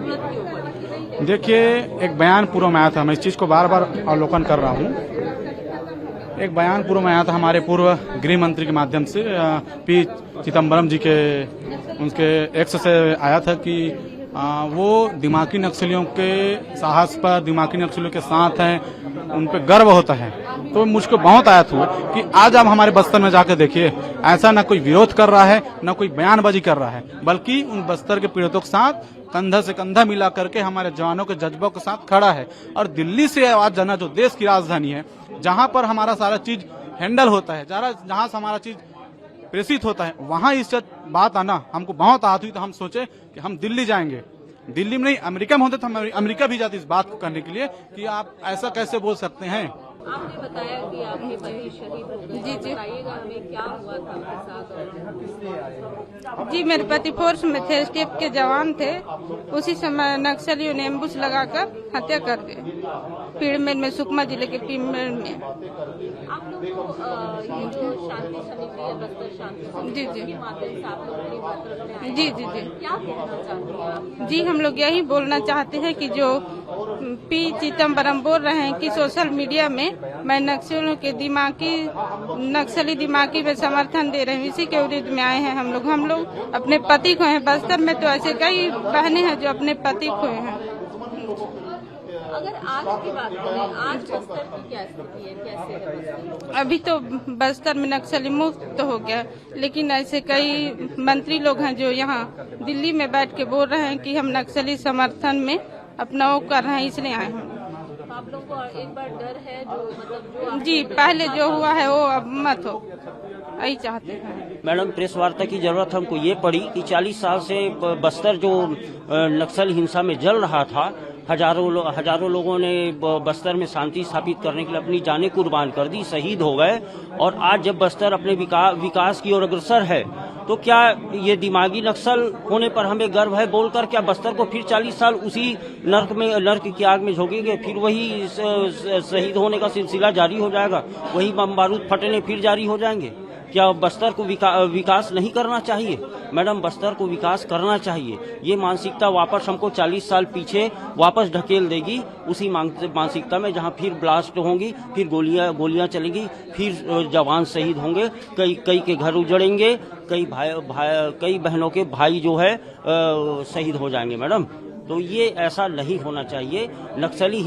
जरूरत क्यों पड़ी? देखिए, एक बयान पूर्व में आया था, मैं इस चीज को बार बार अवलोकन कर रहा हूँ। एक बयान पूर्व में आया था हमारे पूर्व गृह मंत्री के माध्यम से, पी चिदम्बरम जी के उनके एक्स से आया था कि वो दिमागी नक्सलियों के साहस पर, दिमागी नक्सलियों के साथ हैं, उन पर गर्व होता है। तो मुझको बहुत आया था कि आज आप हमारे बस्तर में जाकर देखिए, ऐसा न कोई विरोध कर रहा है, न कोई बयानबाजी कर रहा है, बल्कि उन बस्तर के पीड़ितों के साथ कंधा से कंधा मिला करके हमारे जवानों के जज्बों के साथ खड़ा है। और दिल्ली से आवाज जाना, जो देश की राजधानी है, जहां पर हमारा सारा चीज हैंडल होता है, जहां से हमारा चीज प्रेषित होता है, वहां इस बात आना हमको बहुत आहत हुई। तो हम सोचे कि हम दिल्ली जाएंगे, दिल्ली में नहीं अमेरिका में होते तो हम अमेरिका भी जाते इस बात को करने के लिए कि आप ऐसा कैसे बोल सकते हैं। आपने बताया कि आपके पति शहीद हो गए। जी। बताइएगा हमें क्या हुआ था आपके साथ? जी, मेरे पति फोर्स में थे, स्टेप के जवान थे। उसी समय नक्सलियों ने एम्बुश लगाकर हत्या कर दी, पीड़मेर में, सुकमा जिले के पीड़मेर में। आप लोगों को ये जो शांति समिति है, बस्तर शांति समिति, जी। उसके माध्यम से आप लोगों ने पत्र बनाया। जी। क्या कहना चाहती हैं आप? जी, हम लोग यही बोलना चाहते हैं कि जो पी चिदम्बरम बोल रहे हैं कि सोशल मीडिया में मैं नक्सलियों के नक्सली दिमागी में समर्थन दे रहे हैं, इसी के विरुद्ध में आए हैं। हम लोग अपने पति खोए हैं। बस्तर में तो ऐसे कई बहनें हैं जो अपने पति खोए हैं। अगर आज की बात करें, आज बस्तर की क्या स्थिति है, कैसे है बस्तर? अभी तो बस्तर में नक्सली मुक्त हो गया, लेकिन ऐसे कई मंत्री लोग हैं जो यहाँ दिल्ली में बैठ के बोल रहे हैं कि हम नक्सली समर्थन में अपना वो कर रहे हैं, इसलिए आए हैं। आप लोगों को एक बार डर है जो मतलब जी, पहले जो हुआ है वो अब मत हो, यही चाहते हैं। मैडम, प्रेस वार्ता की जरूरत हमको ये पड़ी कि 40 साल से बस्तर जो नक्सल हिंसा में जल रहा था, हजारों लोगों ने बस्तर में शांति स्थापित करने के लिए अपनी जानें कुर्बान कर दी, शहीद हो गए। और आज जब बस्तर अपने विकास की ओर अग्रसर है, तो क्या ये दिमागी नक्सल होने पर हमें गर्व है बोलकर क्या बस्तर को फिर 40 साल उसी नर्क की आग में झोंकेंगे? फिर वही शहीद होने का सिलसिला जारी हो जाएगा, वही बम बारूद फटने फिर जारी हो जाएंगे? क्या बस्तर को विकास नहीं करना चाहिए? मैडम, बस्तर को विकास करना चाहिए। ये मानसिकता वापस हमको 40 साल पीछे वापस ढकेल देगी, उसी मानसिकता में जहां फिर ब्लास्ट होंगी, फिर गोलियां चलेंगी, फिर जवान शहीद होंगे, कई के घर उजड़ेंगे, कई बहनों के भाई जो है शहीद हो जाएंगे। मैडम, तो ये ऐसा नहीं होना चाहिए। नक्सली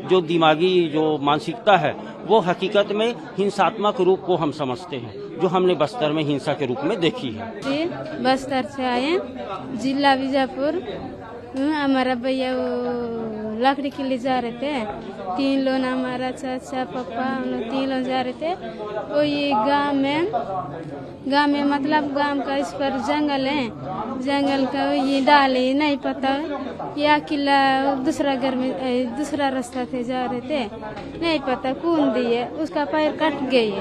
जो दिमागी जो मानसिकता है, वो हकीकत में हिंसात्मक रूप को हम समझते हैं, जो हमने बस्तर में हिंसा के रूप में देखी है। जी, बस्तर से आए, जिला बीजापुर। हमारा भैया वो लकड़ी के लिए जा रहे थे, 3 लोग, हमारा चाचा पापा, हम लोग 3 लोग जा रहे थे। वो ये गांव में मतलब गांव का इस पर जंगल है, जंगल का ये डाले नहीं पता या किला दूसरा रास्ता थे जा रहे थे, नहीं पता कौन दिए, उसका पैर कट गए।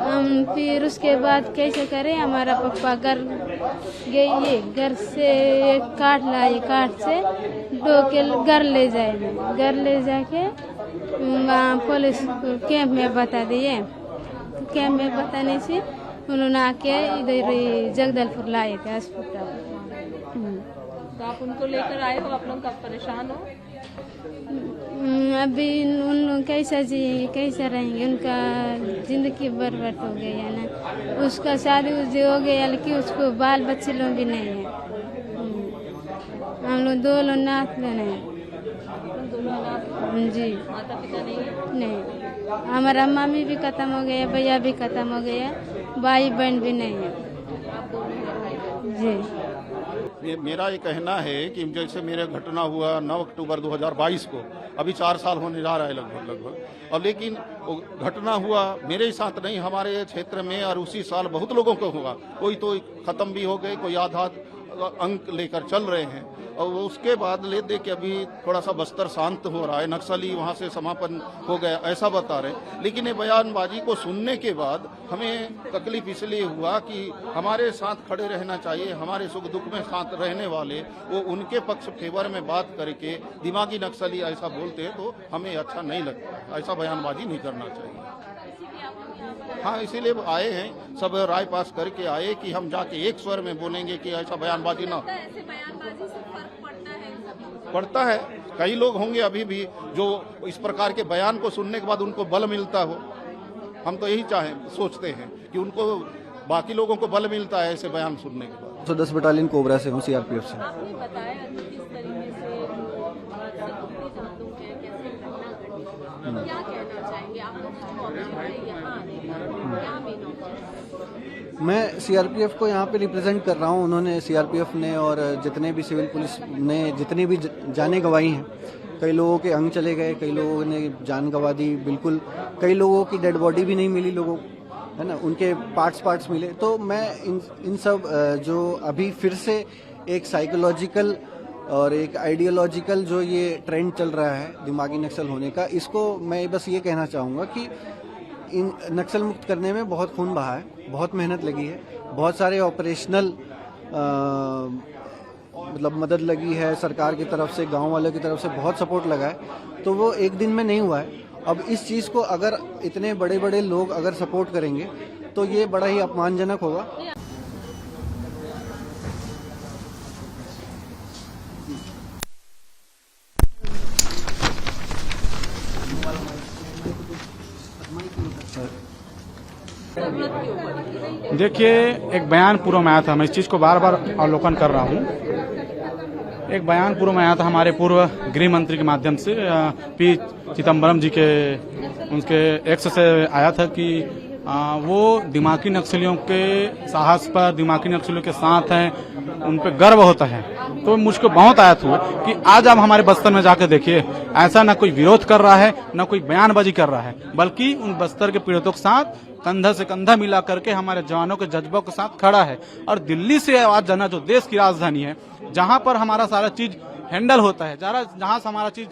हम फिर उसके बाद कैसे करें, हमारा पापा घर से काट लाए, काट से के घर ले जाके वहाँ पुलिस कैंप में बता दिए। कैंप में बताने से उन्होंने आके इधर जगदलपुर लाए थे अस्पताल। तो आप उनको लेकर आए हो, आप लोग कब परेशान हो? अभी उन लोग कैसा रहेंगे, उनका जिंदगी बर्बाद हो गई है ना। उसका शादी हो गया, लेकिन उसको बाल बच्चे लोग भी नहीं है। हम लोग 2 लोग नाथ हैं। जी, माता पिता नहीं है? नहीं, हमारा मम्मी भी खत्म हो गया, भैया भी खत्म हो गया, भाई बहन भी नहीं है। आप दोनों भाई? जी, मेरा ये कहना है कि जैसे मेरा घटना हुआ 9 अक्टूबर 2022 को, अभी 4 साल होने जा रहा है लगभग। और लेकिन घटना हुआ मेरे ही साथ नहीं, हमारे क्षेत्र में, और उसी साल बहुत लोगों को हुआ। कोई तो खत्म भी हो गए, कोई आधा अंक लेकर चल रहे हैं। और उसके बाद ले दे के अभी थोड़ा सा बस्तर शांत हो रहा है, नक्सली वहाँ से समापन हो गया, ऐसा बता रहे। लेकिन ये बयानबाजी को सुनने के बाद हमें तकलीफ इसलिए हुआ कि हमारे साथ खड़े रहना चाहिए, हमारे सुख दुख में साथ रहने वाले, वो उनके पक्ष फेवर में बात करके दिमागी नक्सली ऐसा बोलते हैं तो हमें अच्छा नहीं लगता। ऐसा बयानबाजी नहीं करना चाहिए। हाँ, इसीलिए आए हैं, सब राय पास करके आए कि हम जाके एक स्वर में बोलेंगे कि ऐसा बयानबाजी ना ऐसे बयानबाजी से फर्क पड़ता है इन सभी को? पड़ता है। कई लोग होंगे अभी भी जो इस प्रकार के बयान को सुनने के बाद उनको बल मिलता हो। हम तो यही सोचते हैं कि उनको बाकी लोगों को बल मिलता है ऐसे बयान सुनने के बाद। 110 बटालियन कोबरा से हूँ, सीआरपीएफ से। आपने बताया कि किस तरीके से सतपुरी जादू है, कैसे घटना घटी, क्या कहना चाहेंगे आप लोग? यहाँ क्या मेन ऑब्जेक्टिव? मैं सीआरपीएफ को यहाँ पे रिप्रेजेंट कर रहा हूँ। उन्होंने सीआरपीएफ ने और जितने भी सिविल पुलिस ने जितनी भी जानें गंवाई हैं, कई लोगों के अंग चले गए, कई लोगों ने जान गंवा दी, बिल्कुल कई लोगों की डेड बॉडी भी नहीं मिली, लोगों है ना, उनके पार्ट्स मिले। तो मैं इन सब जो अभी फिर से एक साइकोलॉजिकल और एक आइडियोलॉजिकल जो ये ट्रेंड चल रहा है दिमागी नक्सल होने का, इसको मैं बस ये कहना चाहूँगा कि इन नक्सल मुक्त करने में बहुत खून बहा है, बहुत मेहनत लगी है, बहुत सारे ऑपरेशनल मतलब मदद लगी है सरकार की तरफ से, गांव वालों की तरफ से बहुत सपोर्ट लगा है। तो वो एक दिन में नहीं हुआ है। अब इस चीज़ को अगर इतने बड़े बड़े लोग अगर सपोर्ट करेंगे तो ये बड़ा ही अपमानजनक होगा। देखिए, एक बयान पूर्व में आया था, मैं इस चीज़ को बार बार अवलोकन कर रहा हूँ। एक बयान पूर्व में आया था हमारे पूर्व गृह मंत्री के माध्यम से, पी चिदम्बरम जी के उनके एक्स से आया था कि वो दिमागी नक्सलियों के साहस पर, दिमागी नक्सलियों के साथ हैं, उन पर गर्व होता है। तो मुझको बहुत आयत हुआ कि आज आप हमारे बस्तर में जाकर देखिए, ऐसा ना कोई विरोध कर रहा है, ना कोई बयानबाजी कर रहा है, बल्कि उन बस्तर के पीड़ितों के साथ कंधा से कंधा मिला करके हमारे जवानों के जज्बों के साथ खड़ा है। और दिल्ली से आवाज जाना, जो देश की राजधानी है, जहां पर हमारा सारा चीज हैंडल होता है, जहां से हमारा चीज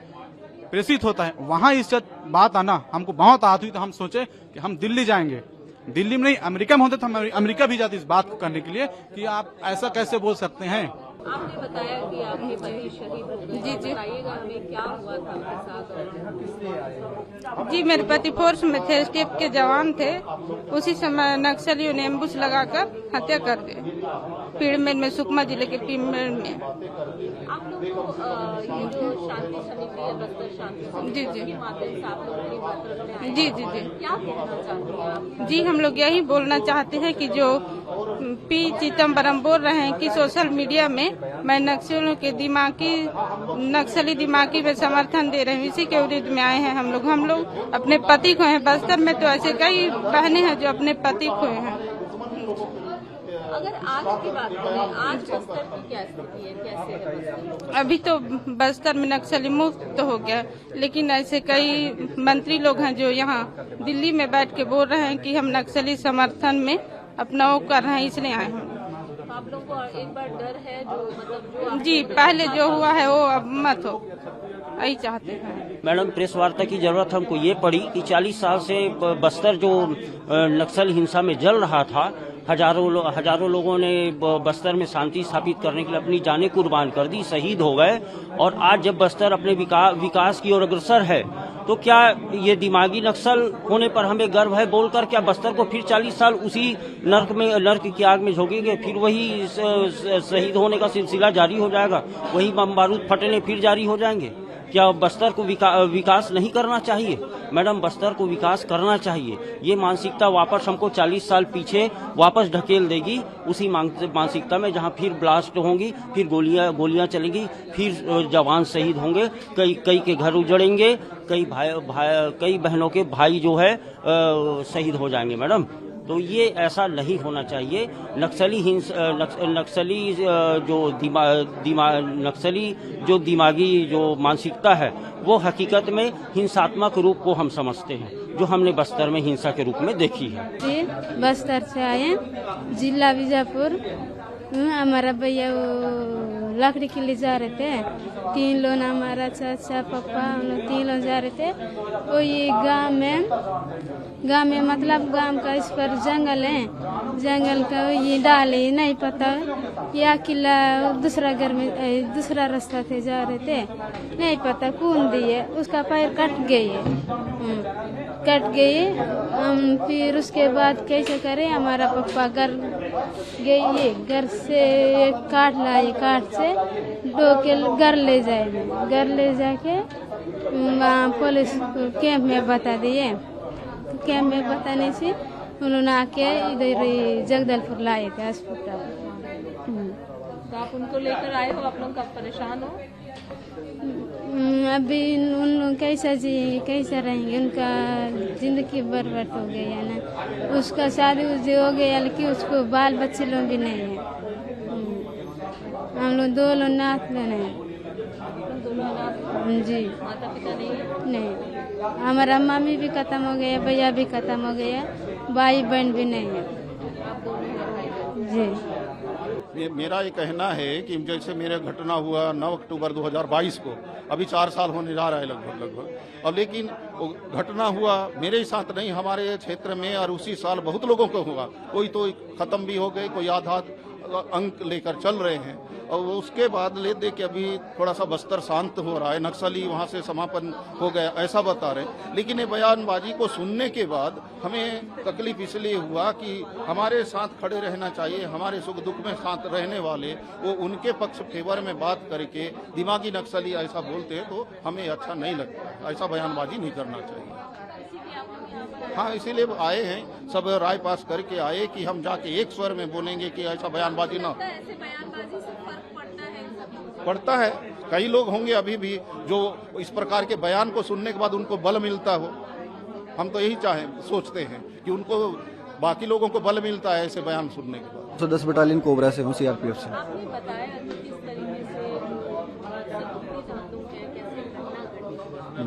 प्रेषित होता है, वहां इस बात आना हमको बहुत आहत हुई। तो हम सोचे कि हम दिल्ली जाएंगे। दिल्ली में नहीं, अमेरिका में होते तो हम अमेरिका भी जाते इस बात को करने के लिए कि आप ऐसा कैसे बोल सकते हैं। आपने बताया कि आपके पति शहीद हो गए। जी। बताइएगा हमें क्या हुआ था आपके साथ? जी, मेरे पति फोर्स में थे, स्टेप के जवान थे। उसी समय नक्सलियों ने एम्बुश लगाकर हत्या कर दी, पीड़मेर में, सुकमा जिले के पीड़मेर में। आप लोग को ये जो शांति समिति है, बस्तर शांति समिति, जी। के माध्यम से आप लोग अपनी बात रखने आए हैं। जी। क्या कहना चाहती हैं आप? जी, हम लोग यही बोलना चाहते हैं कि जो पी चिदम्बरम बोल रहे हैं कि सोशल मीडिया में मैं नक्सलियों के नक्सली दिमागी में समर्थन दे रहे हैं, इसी के विरुद्ध में आए हैं हम लोग अपने पति खोए हैं। बस्तर में तो ऐसे कई बहनें हैं जो अपने पति खोए हैं। अगर आज की बात करें, आज बस्तर की क्या स्थिति है, कैसे है बस्तर? अभी तो बस्तर में नक्सली मुक्त तो हो गया, लेकिन ऐसे कई मंत्री लोग हैं जो यहाँ दिल्ली में बैठ के बोल रहे हैं कि हम नक्सली समर्थन में अपना वो कर रहे हैं, इसलिए आए हैं। आप लोगों को एक बार डर है जो मतलब जी, पहले जो हुआ है वो अब मत हो, यही चाहते हैं। मैडम, प्रेस वार्ता की जरूरत हमको ये पड़ी कि 40 साल से बस्तर जो नक्सल हिंसा में जल रहा था, हजारों लोगों ने बस्तर में शांति स्थापित करने के लिए अपनी जानें कुर्बान कर दी, शहीद हो गए। और आज जब बस्तर अपने विकास की ओर अग्रसर है, तो क्या ये दिमागी नक्सल होने पर हमें गर्व है बोलकर क्या बस्तर को फिर 40 साल उसी नर्क की आग में झोंकेंगे? फिर वही शहीद होने का सिलसिला जारी हो जाएगा, वही बम बारूद फटने फिर जारी हो जाएंगे? क्या बस्तर को विकास नहीं करना चाहिए? मैडम, बस्तर को विकास करना चाहिए। ये मानसिकता वापस हमको 40 साल पीछे वापस ढकेल देगी, उसी मानसिकता में जहां फिर ब्लास्ट होंगी, फिर गोलियां चलेंगी, फिर जवान शहीद होंगे, कई के घर उजड़ेंगे, कई बहनों के भाई जो है शहीद हो जाएंगे। मैडम, तो ये ऐसा नहीं होना चाहिए। नक्सली जो दिमागी जो मानसिकता है, वो हकीकत में हिंसात्मक रूप को हम समझते हैं, जो हमने बस्तर में हिंसा के रूप में देखी है। जी, बस्तर से आए, जिला बीजापुर। हमारा भैया वो लकड़ी के लिए जा रहे थे, 3 लोग, हमारा चाचा पापा, हम लोग 3 लोग जा रहे थे। वो ये गांव में मतलब गांव का इस पर जंगल है, जंगल का ये डाल है, नहीं पता या किला दूसरा घर में दूसरा रास्ता थे जा रहे थे, नहीं पता कौन दिए, उसका पैर कट गई है, कट गई। हम फिर उसके बाद कैसे करें, हमारा पापा घर गए, घर से काट लाए, काट से दो के घर ले जाए, घर ले जाके वहाँ पुलिस कैंप में बता दिए। कैंप में बताने से उन्होंने आके इधर जगदलपुर लाए थे अस्पताल। तो आप उनको लेकर आए हो, आप लोग कब परेशान हो? अभी उन लोग कैसा जिएंगे, कैसा रहेंगे, उनका जिंदगी बर्बाद हो गई है ना। उसका शादी उदी हो गया, लेकिन उसको बाल बच्चे लोग भी नहीं है। हम लोग 2 लोग नाथ लोग हैं जी। माता पिता नहीं है? नहीं, हमारा मम्मी भी खत्म हो गया, भैया भी खत्म हो गया, भाई बहन भी नहीं है आप दोनों हैं भाई बहन? जी। मेरा ये कहना है कि जैसे मेरा घटना हुआ 9 अक्टूबर 2022 को, अभी 4 साल होने जा रहा है लगभग। अब लेकिन वो घटना हुआ मेरे ही साथ नहीं, हमारे क्षेत्र में, और उसी साल बहुत लोगों को हुआ। कोई तो खत्म भी हो गए, कोई आधा अंक लेकर चल रहे हैं। और उसके बाद ले दे के अभी थोड़ा सा बस्तर शांत हो रहा है, नक्सली वहाँ से समापन हो गया ऐसा बता रहे। लेकिन ये बयानबाजी को सुनने के बाद हमें तकलीफ इसलिए हुआ कि हमारे साथ खड़े रहना चाहिए, हमारे सुख दुख में साथ रहने वाले, वो उनके पक्ष फेवर में बात करके दिमागी नक्सली ऐसा बोलते हैं तो हमें अच्छा नहीं लगता। ऐसा बयानबाजी नहीं करना चाहिए। हाँ, इसीलिए आए हैं, सब राय पास करके आए कि हम जाके एक स्वर में बोलेंगे कि ऐसा बयानबाजी ना। ऐसे बयानबाजी से फर्क पड़ता है इन सभी को? पड़ता है। कई लोग होंगे अभी भी जो इस प्रकार के बयान को सुनने के बाद उनको बल मिलता हो। हम तो यही सोचते हैं कि उनको बाकी लोगों को बल मिलता है ऐसे बयान सुनने के बाद। 110 बटालियन कोबरा से हूँ, CRPF से। आपने बताया कि किस तरीके से अपनी जानतों के कैसे घटना घटी,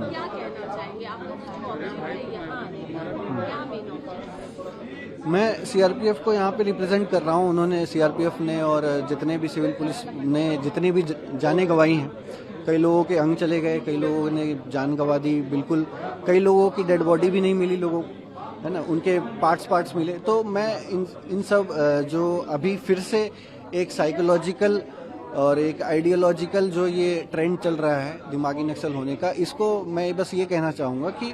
क्या कहना चाहेंगे आप लोग क्यों ऑब्जेक्ट यहाँ आने का, क्या मेन ऑब्जेक्ट? मैं CRPF को यहाँ पे रिप्रेजेंट कर रहा हूँ। उन्होंने, CRPF ने और जितने भी सिविल पुलिस ने जितनी भी जानें गंवाई हैं, कई लोगों के अंग चले गए, कई लोगों ने जान गंवा दी, बिल्कुल कई लोगों की डेड बॉडी भी नहीं मिली, लोगों है ना, उनके पार्ट्स मिले। तो मैं इन सब जो अभी फिर से एक साइकोलॉजिकल और एक आइडियोलॉजिकल जो ये ट्रेंड चल रहा है दिमागी नक्सल होने का, इसको मैं बस ये कहना चाहूँगा कि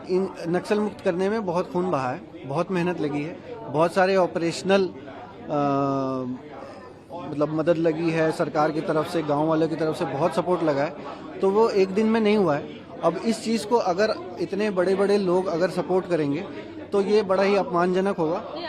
इन नक्सल मुक्त करने में बहुत खून बहा है, बहुत मेहनत लगी है, बहुत सारे ऑपरेशनल मतलब मदद लगी है सरकार की तरफ से, गांव वालों की तरफ से बहुत सपोर्ट लगा है। तो वो एक दिन में नहीं हुआ है। अब इस चीज़ को अगर इतने बड़े बड़े लोग अगर सपोर्ट करेंगे तो ये बड़ा ही अपमानजनक होगा।